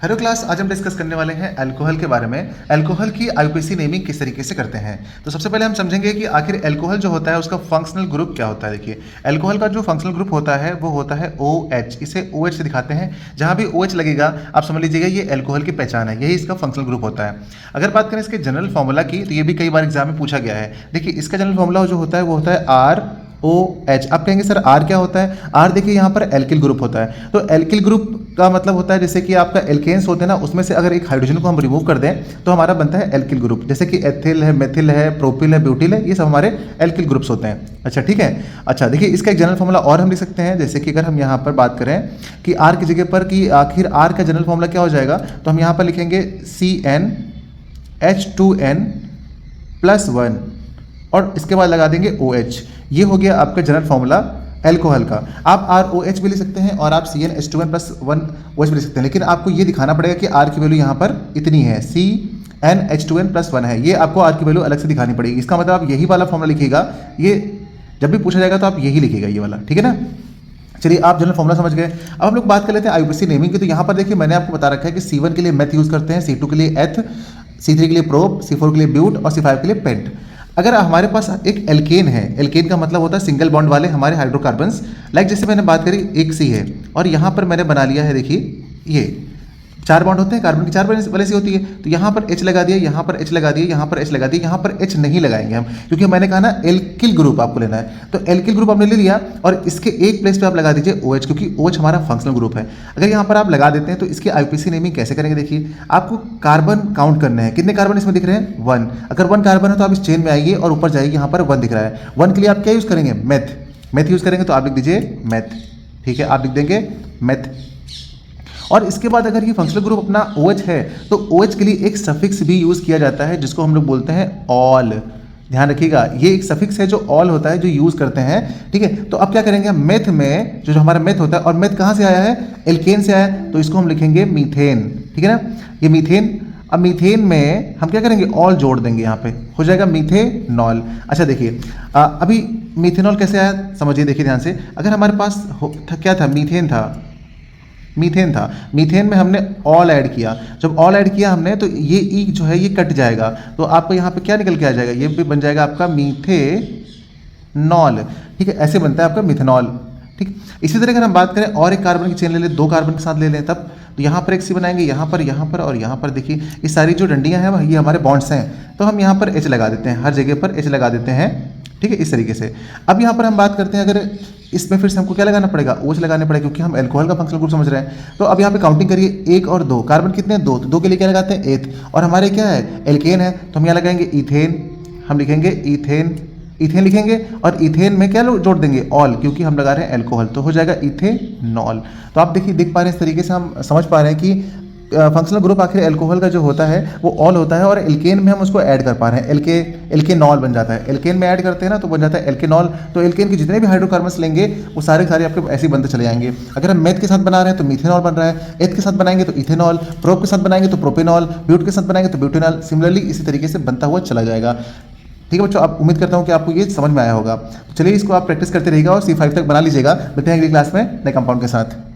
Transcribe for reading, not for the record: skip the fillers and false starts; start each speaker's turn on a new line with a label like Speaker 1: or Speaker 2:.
Speaker 1: Hello class, आज हम discuss करने वाले हैं अल्कोहल के बारे में। अल्कोहल की आईयूपीएसी नेमिंग किस तरीके से करते हैं। तो सबसे पहले हम समझेंगे कि आखिर अल्कोहल जो होता है उसका फंक्शनल ग्रुप क्या होता है। देखिए, अल्कोहल का जो फंक्शनल ग्रुप होता है वो होता है OH। इसे OH से दिखाते हैं। जहाँ भी OH लगेगा आप समझ लीजिएगा ये अल्कोहल की पहचान है, यही इसका फंक्शनल ग्रुप होता है। अगर बात करें इसके जनरल फॉर्मूला की, तो ये भी कई बार एग्जाम में पूछा गया है। देखिए, इसका जनरल फॉर्मूला जो होता है वो होता है ROH। आप कहेंगे सर R क्या होता है। R देखिए यहाँ पर एल्किल ग्रुप होता है। तो एल्किल ग्रुप का मतलब होता है जैसे कि आपका एल्केन्स होते हैं ना, उसमें से अगर एक हाइड्रोजन को हम रिमूव कर दें तो हमारा बनता है एल्किल ग्रुप। जैसे कि एथिल है, मेथिल है, प्रोपिल है, ब्यूटिल है, ये सब हमारे एल्किल ग्रुप्स होते हैं। अच्छा ठीक है। अच्छा देखिए, इसका एक जनरल फॉर्मूला और हम लिख सकते हैं। जैसे कि अगर हम यहाँ पर बात करें कि R की जगह पर कि आखिर R का जनरल फॉर्मूला क्या हो जाएगा, तो हम यहाँ पर लिखेंगे CnH2n+1 और इसके बाद लगा देंगे OH। ये हो गया आपका जनरल फॉर्मूला एल्कोहल का। आप ROH भी लिख सकते हैं और आप CnH2n+1 OH भी लिख सकते हैं, लेकिन आपको ये दिखाना पड़ेगा कि R की वैल्यू यहाँ पर इतनी है, CnH2n+1 है। ये आपको R की वैल्यू अलग से दिखानी पड़ेगी। इसका मतलब आप यही वाला फॉर्मूला लिखिएगा, ये जब भी पूछा जाएगा तो आप यही लिखिएगा, ये वाला, ठीक है ना। चलिए, आप जनरल फॉर्मूला समझ गए। अब हम लोग बात कर लेते हैं आईयूपीएसी नेमिंग की। तो यहाँ पर देखिए, मैंने आपको बता रखा है कि C1 के लिए मेथ यूज़ करते हैं, C2 के लिए एथ, C3 के लिए प्रोप, C4 के लिए ब्यूट और C5 के लिए पेंट। अगर हमारे पास एक एल्केन है, एल्केन का मतलब होता है सिंगल बॉन्ड वाले हमारे हाइड्रोकार्बन्स। लाइक जैसे मैंने बात करी एक C है और यहाँ पर मैंने बना लिया है, देखिए ये 4 बॉन्ड होते हैं, कार्बन की 4 वाले से होती है। तो यहाँ पर H लगा दिया, यहाँ पर H लगा दिया, यहाँ पर H लगा दिया, यहाँ पर H नहीं लगाएंगे हम, क्योंकि मैंने कहा ना एल्किल ग्रुप आपको लेना है। तो एल्किल ग्रुप आपने ले लिया और इसके एक प्लेस पे आप लगा दीजिए OH, क्योंकि OH हमारा फंक्शनल ग्रुप है। अगर यहाँ पर आप लगा देते हैं तो इसकी आईयूपीएसी नेमिंग कैसे करेंगे। देखिए, आपको कार्बन काउंट करने हैं। कितने कार्बन इसमें दिख रहे हैं? 1। अगर 1 कार्बन है तो आप इस चेन में आइए और ऊपर जाइए, यहाँ पर 1 दिख रहा है। 1 के लिए आप क्या यूज़ करेंगे? मैथ यूज़ करेंगे। तो आप लिख दीजिए मैथ, ठीक है, आप लिख देंगे मैथ। और इसके बाद अगर ये फंक्शनल ग्रुप अपना OH है तो OH के लिए एक सफिक्स भी यूज़ किया जाता है जिसको हम लोग बोलते हैं ऑल। ध्यान रखिएगा, ये एक सफिक्स है जो ऑल होता है, जो यूज़ करते हैं, ठीक है। तो अब क्या करेंगे, मेथ में जो हमारा मेथ होता है, और मेथ कहाँ से आया है? एल्केन से आया है, तो इसको हम लिखेंगे मीथेन, ठीक है ना, ये मीथेन। अब मीथेन में हम क्या करेंगे? ऑल जोड़ देंगे, यहाँ पे हो जाएगा मीथेनॉल। अच्छा देखिए, अभी मीथेनॉल कैसे आया समझिए, देखिए ध्यान से। अगर हमारे पास क्या था? मीथेन था। मीथेन में हमने ऑल ऐड किया। जब ऑल ऐड किया हमने तो ये ई जो है ये कट जाएगा, तो आपको यहाँ पे क्या निकल के आ जाएगा? ये भी बन जाएगा आपका मीथेनॉल, ठीक है। ऐसे बनता है आपका मिथेनॉल, ठीक। इसी तरह अगर हम बात करें और एक कार्बन की चेन ले लें, 2 कार्बन के साथ ले लें, तब तो यहाँ पर एक C बनाएंगे, यहाँ पर और यहाँ पर। देखिए, ये सारी जो डंडियाँ हैं ये हमारे बॉन्ड्स हैं, तो हम यहाँ पर H लगा देते हैं, हर जगह पर H लगा देते हैं, ठीक है, इस तरीके से। अब यहाँ पर हम बात करते हैं, अगर इसमें फिर से हमको क्या लगाना पड़ेगा? OH लगाने पड़ेगा, क्योंकि हम अल्कोहल का फंक्शनल ग्रुप समझ रहे हैं। तो अब यहाँ पे काउंटिंग करिए, 1 और 2 कार्बन कितने हैं? 2। तो 2 के लिए क्या लगाते हैं? एथ। और हमारे क्या है? एल्केन है, तो हम यहाँ लगाएंगे इथेन, हम लिखेंगे इथेन लिखेंगे, और इथेन में क्या जोड़ देंगे? ऑल, क्योंकि हम लगा रहे हैं अल्कोहल, तो हो जाएगा इथेनॉल। तो आप देखिए, देख पा रहे हैं, इस तरीके से हम समझ पा रहे हैं कि फंक्शनल ग्रुप आखिर अल्कोहल का जो होता है वो ऑल होता है, और एल्केन में हम उसको ऐड कर पा रहे हैं, एल्केनॉल बन जाता है। एल्केन में ऐड करते हैं ना तो बन जाता है एल्केनॉल। तो एल्केन के जितने भी हाइड्रोकार्बन्स लेंगे वो सारे आपके ऐसे ही बनते चले जाएंगे। अगर हम मेथ के साथ बना रहे हैं तो मीथेनॉल बन रहा है, एथ के साथ बनाएंगे तो इथेनॉल, प्रोप के साथ बनाएंगे तो प्रोपेनॉल, ब्यूट के साथ बनाएंगे तो ब्यूटेनॉल। सिमिलरली इसी तरीके से बनता हुआ चला जाएगा, ठीक है बच्चों। आप उम्मीद करता हूँ कि आपको ये समझ में आया होगा। तो चलिए, इसको आप प्रैक्टिस करते रहिएगा और C5 तक बना लीजिएगा। मिलते हैं अगली क्लास में नए कंपाउंड के साथ।